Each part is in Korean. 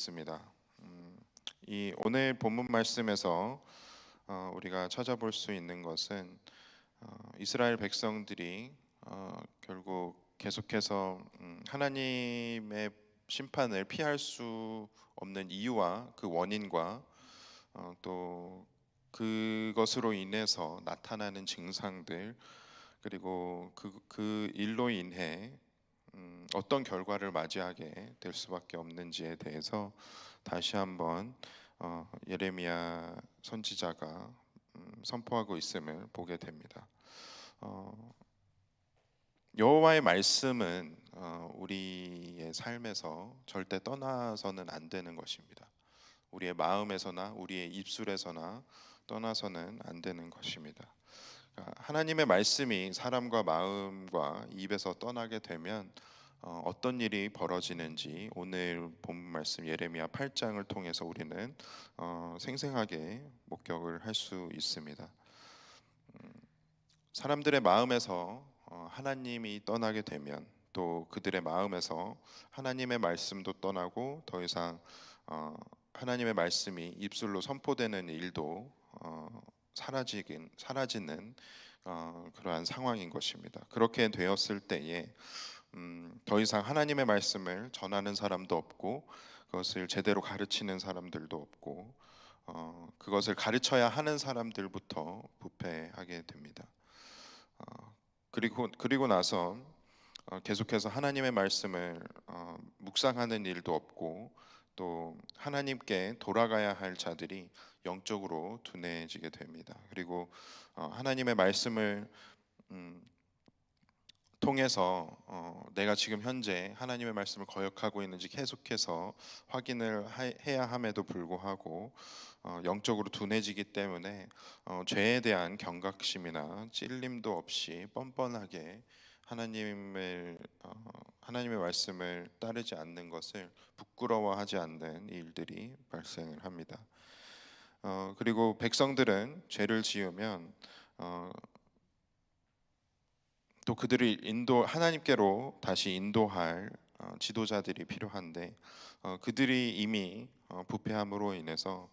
있습니다. 이 오늘 본문 말씀에서 우리가 찾아볼 수 있는 것은 이스라엘 백성들이 결국 계속해서 하나님의 심판을 피할 수 없는 이유와 그 원인과 또 그것으로 인해서 나타나는 증상들, 그리고 그 일로 인해 어떤 결과를 맞이하게 될 수밖에 없는지에 대해서 다시 한번 예레미야 선지자가 선포하고 있음을 보게 됩니다. 어, 여호와의 말씀은 우리의 삶에서 절대 떠나서는 안 되는 것입니다. 우리의 마음에서나 우리의 입술에서나 떠나서는 안 되는 것입니다. 하나님의 말씀이 사람과 마음과 입에서 떠나게 되면 어떤 일이 벌어지는지 오늘 본문 말씀 예레미야 8장을 통해서 우리는 생생하게 목격을 할 수 있습니다. 사람들의 마음에서 하나님이 떠나게 되면 또 그들의 마음에서 하나님의 말씀도 떠나고 더 이상 하나님의 말씀이 입술로 선포되는 일도 사라지는 그러한 상황인 것입니다. 그렇게 되었을 때에 더 이상 하나님의 말씀을 전하는 사람도 없고 그것을 제대로 가르치는 사람들도 없고 그것을 가르쳐야 하는 사람들부터 부패하게 됩니다. 그리고 나서 계속해서 하나님의 말씀을 묵상하는 일도 없고 또 하나님께 돌아가야 할 자들이 영적으로 둔해지게 됩니다. 그리고 하나님의 말씀을 통해서 내가 지금 현재 하나님의 말씀을 거역하고 있는지 계속해서 확인을 해야 함에도 불구하고 영적으로 둔해지기 때문에 죄에 대한 경각심이나 찔림도 없이 뻔뻔하게 하나님의 말씀을 따르지 않는 것을 부끄러워하지 않는 일들이 발생을 합니다. 그리고 백성들은 죄를 지으면 또 그들을 하나님께로 다시 인도할 지도자들이 필요한데 그들이 이미 부패함으로 인해서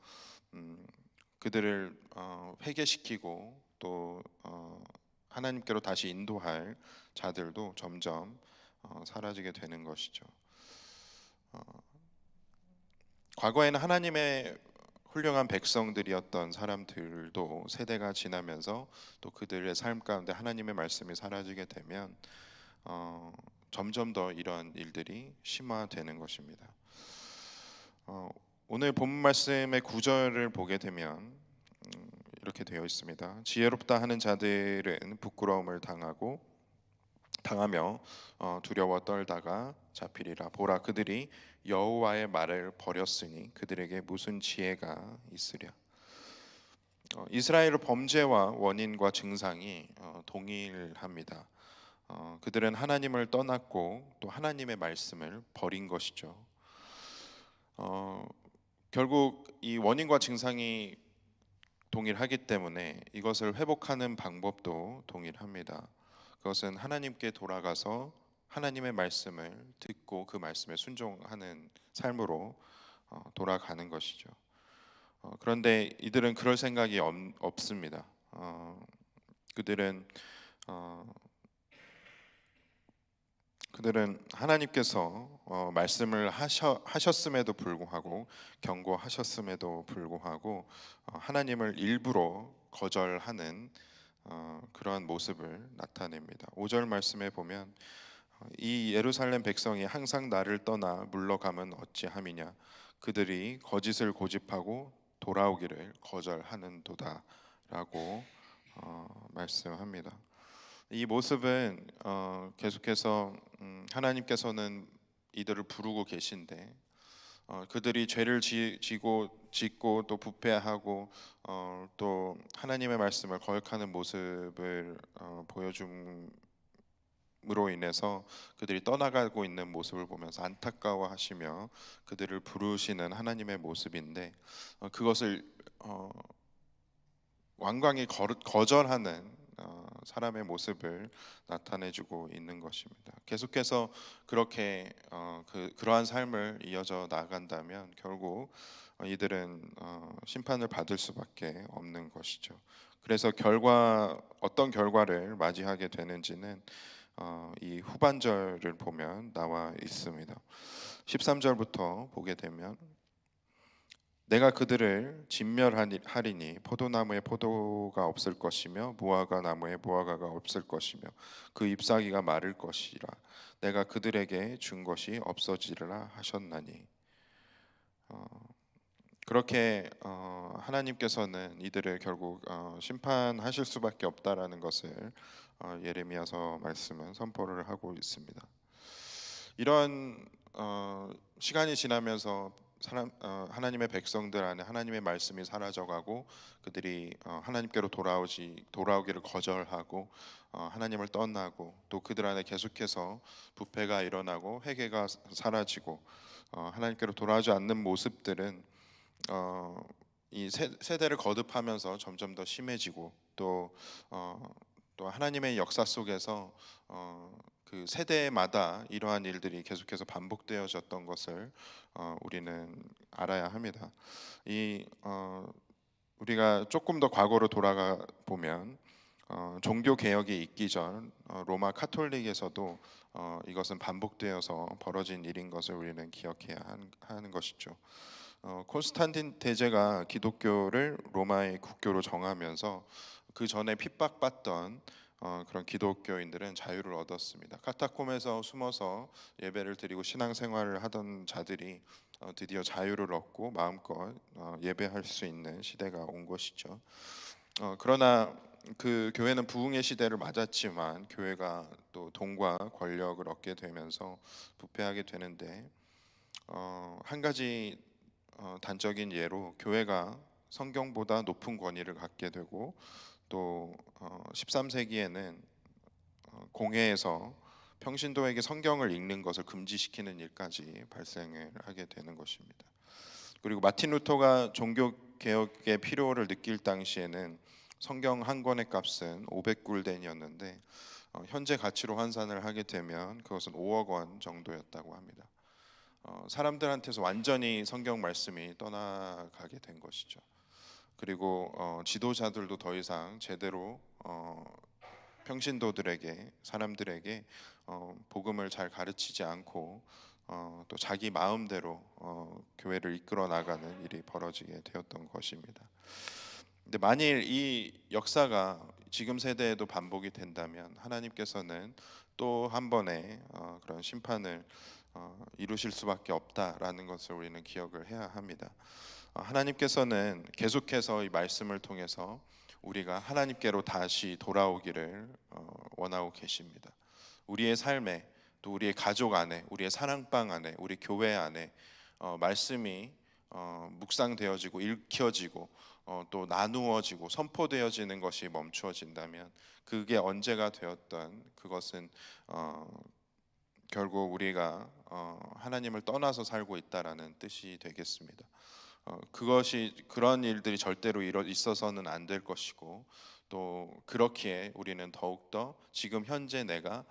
그들을 회개시키고 또 하나님께로 다시 인도할 자들도 점점 사라지게 되는 것이죠. 과거에는 하나님의 훌륭한 백성들이었던 사람들도 세대가 지나면서 또 그들의 삶 가운데 하나님의 말씀이 사라지게 되면 점점 더 이런 일들이 심화되는 것입니다. 오늘 본문 말씀의 9절을 보게 되면 이렇게 되어 있습니다. 지혜롭다 하는 자들은 부끄러움을 당하며 두려워 떨다가 잡히리라. 보라, 그들이 여호와의 말을 버렸으니 그들에게 무슨 지혜가 있으랴. 이스라엘의 범죄와 원인과 증상이 동일합니다. 그들은 하나님을 떠났고 또 하나님의 말씀을 버린 것이죠. 결국 이 원인과 증상이 동일하기 때문에 이것을 회복하는 방법도 동일합니다. 그것은 하나님께 돌아가서 하나님의 말씀을 듣고 그 말씀에 순종하는 삶으로 돌아가는 것이죠. 그런데 이들은 그럴 생각이 없습니다. 그들은 하나님께서 말씀을 하셨음에도 불구하고 경고하셨음에도 불구하고 하나님을 일부러 거절하는 그러한 모습을 나타냅니다. 5절 말씀에 보면 이 예루살렘 백성이 항상 나를 떠나 물러가면 어찌함이냐, 그들이 거짓을 고집하고 돌아오기를 거절하는도다라고 말씀합니다. 이 모습은 계속해서 하나님께서는 이들을 부르고 계신데 그들이 죄를 짓고 또 부패하고 또 하나님의 말씀을 거역하는 모습을 보여줌으로 인해서 그들이 떠나가고 있는 모습을 보면서 안타까워하시며 그들을 부르시는 하나님의 모습인데 그것을 완강히 거절하는 사람의 모습을 나타내주고 있는 것입니다. 계속해서 그렇게 그러한 삶을 이어져 나간다면 결국 이들은 심판을 받을 수밖에 없는 것이죠. 그래서 어떤 결과를 맞이하게 되는지는 이 후반절을 보면 나와 있습니다. 13절부터 보게 되면 내가 그들을 진멸하리니 포도나무에 포도가 없을 것이며 무화과 나무에 무화과가 없을 것이며 그 잎사귀가 마를 것이라 내가 그들에게 준 것이 없어지리라 하셨나니. 그렇게 하나님께서는 이들을 결국 심판하실 수밖에 없다라는 것을 예레미야서 말씀은 선포를 하고 있습니다. 이런 시간이 지나면서 하나님의 백성들 안에 하나님의 말씀이 사라져가고 그들이 하나님께로 돌아오기를 거절하고 하나님을 떠나고 또 그들 안에 계속해서 부패가 일어나고 회개가 사라지고 하나님께로 돌아오지 않는 모습들은 이 세대를 거듭하면서 점점 더 심해지고 또 하나님의 역사 속에서 그 세대마다 이러한 일들이 계속해서 반복되어졌던 것을 우리는 알아야 합니다. 우리가 조금 더 과거로 돌아가 보면 종교 개혁이 있기 전 로마 카톨릭에서도 이것은 반복되어서 벌어진 일인 것을 우리는 기억해야 하는 것이죠. 콘스탄틴 대제가 기독교를 로마의 국교로 정하면서 그 전에 핍박받던 그런 기독교인들은 자유를 얻었습니다. 카타콤에서 숨어서 예배를 드리고 신앙생활을 하던 자들이 드디어 자유를 얻고 마음껏 예배할 수 있는 시대가 온 것이죠. 그러나 그 교회는 부흥의 시대를 맞았지만 교회가 또 돈과 권력을 얻게 되면서 부패하게 되는데 한 가지 단적인 예로 교회가 성경보다 높은 권위를 갖게 되고 또 13세기에는 공회에서 평신도에게 성경을 읽는 것을 금지시키는 일까지 발생을 하게 되는 것입니다. 그리고 마틴 루터가 종교 개혁의 필요를 느낄 당시에는 성경 한 권의 값은 500굴덴이었는데 현재 가치로 환산을 하게 되면 그것은 5억 원 정도였다고 합니다. 사람들한테서 완전히 성경 말씀이 떠나가게 된 것이죠. 그리고 지도자들도 더 이상 제대로 평신도들에게 사람들에게 복음을 잘 가르치지 않고 또 자기 마음대로 교회를 이끌어 나가는 일이 벌어지게 되었던 것입니다. 근데 만일 이 역사가 지금 세대에도 반복이 된다면 하나님께서는 또 한 번의 그런 심판을 이루실 수밖에 없다라는 것을 우리는 기억을 해야 합니다. 하나님께서는 계속해서 이 말씀을 통해서 우리가 하나님께로 다시 돌아오기를 원하고 계십니다. 우리의 삶에 또 우리의 가족 안에 우리의 사랑방 안에 우리 교회 안에 말씀이 묵상되어지고 읽혀지고 또 나누어지고 선포되어지는 것이 멈추어진다면 그게 언제가 되었던 그것은 결국 우리가 하나님을 떠나서 살고 있다라는 뜻이 되겠습니다. 그런 일들이 절대로 있어서는 안 될 것이고 또 그렇기에 우리는 더욱더 지금 현재 내가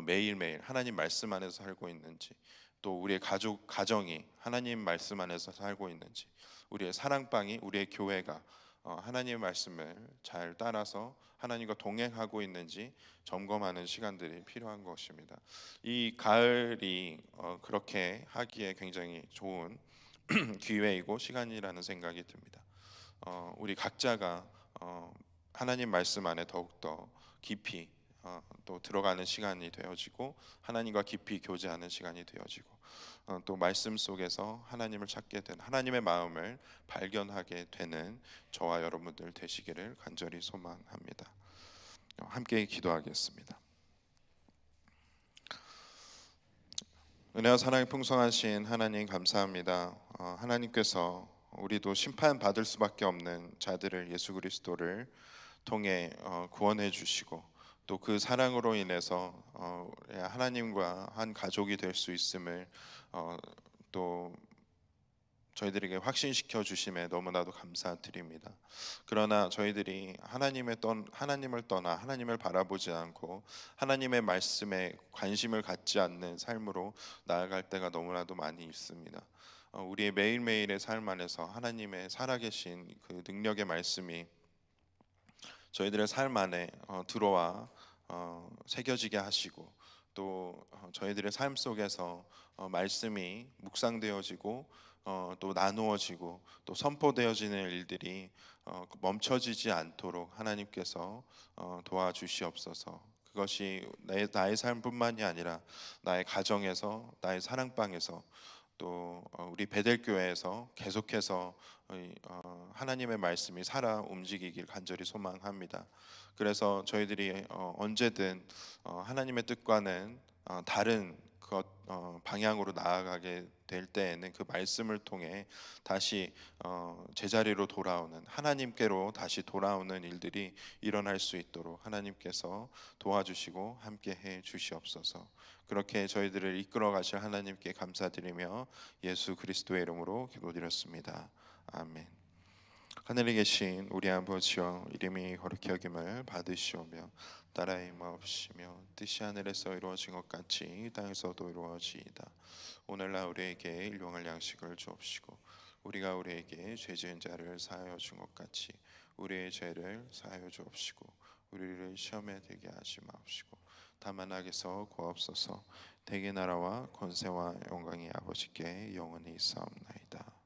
매일매일 하나님 말씀 안에서 살고 있는지 또 우리의 가정이 하나님 말씀 안에서 살고 있는지 우리의 사랑방이 우리의 교회가 하나님의 말씀을 잘 따라서 하나님과 동행하고 있는지 점검하는 시간들이 필요한 것입니다. 이 가을이 그렇게 하기에 굉장히 좋은 기회이고 시간이라는 생각이 듭니다. 우리 각자가 하나님 말씀 안에 더욱더 깊이 또 들어가는 시간이 되어지고 하나님과 깊이 교제하는 시간이 되어지고 또 말씀 속에서 하나님을 찾게 된 하나님의 마음을 발견하게 되는 저와 여러분들 되시기를 간절히 소망합니다. 함께 기도하겠습니다. 은혜와 사랑이 풍성하신 하나님 감사합니다. 하나님께서 우리도 심판받을 수밖에 없는 자들을 예수 그리스도를 통해 구원해 주시고 또 그 사랑으로 인해서 하나님과 한 가족이 될 수 있음을 또 저희들에게 확신시켜 주심에 너무나도 감사드립니다. 그러나 저희들이 하나님을 떠나 하나님을 바라보지 않고 하나님의 말씀에 관심을 갖지 않는 삶으로 나아갈 때가 너무나도 많이 있습니다. 우리의 매일매일의 삶 안에서 하나님의 살아계신 그 능력의 말씀이 저희들의 삶 안에 들어와 새겨지게 하시고 또 저희들의 삶 속에서 말씀이 묵상되어지고 또 나누어지고 또 선포되어지는 일들이 멈춰지지 않도록 하나님께서 도와주시옵소서. 그것이 나의 삶뿐만이 아니라 나의 가정에서, 나의 사랑방에서, 또 우리 베델교회에서 계속해서 하나님의 말씀이 살아 움직이길 간절히 소망합니다. 그래서 저희들이 언제든 하나님의 뜻과는 다른 방향으로 나아가게 될 때에는 그 말씀을 통해 다시 제자리로 돌아오는, 하나님께로 다시 돌아오는 일들이 일어날 수 있도록 하나님께서 도와주시고 함께해 주시옵소서. 그렇게 저희들을 이끌어 가실 하나님께 감사드리며 예수 그리스도의 이름으로 기도드렸습니다. 아멘. 하늘에 계신 우리 아버지여, 이름이 거룩히 여김을 받으시오며 나라의 마옵시며 뜻이 하늘에서 이루어진 것 같이 이 땅에서도 이루어지이다. 오늘날 우리에게 일용할 양식을 주옵시고 우리가 우리에게 죄 지은 자를 사하여 준 것 같이 우리의 죄를 사하여 주옵시고 우리를 시험에 들게 하지 마옵시고 다만 악에서 구하옵소서. 대개 나라와 권세와 영광이 아버지께 영원히 있사옵나이다.